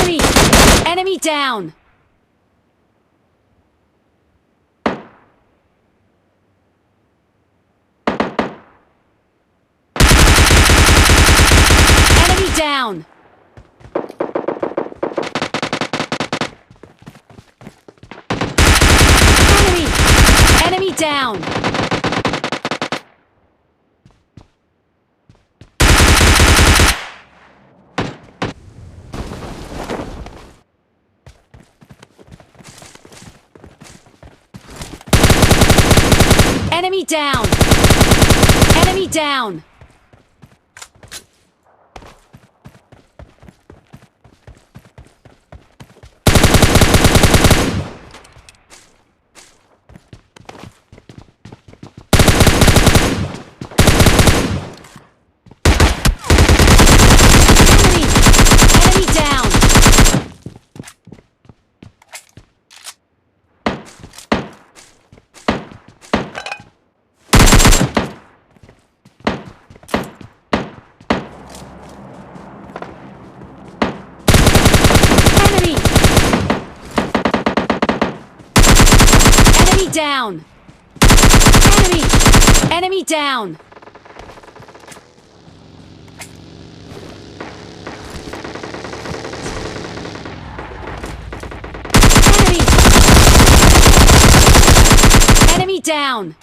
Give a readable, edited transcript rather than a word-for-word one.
Enemy! Enemy down! Enemy down! Enemy! Enemy down! Enemy down! Enemy down! Enemy down! Enemy! Enemy down! Enemy! Enemy down! Enemy! Enemy down!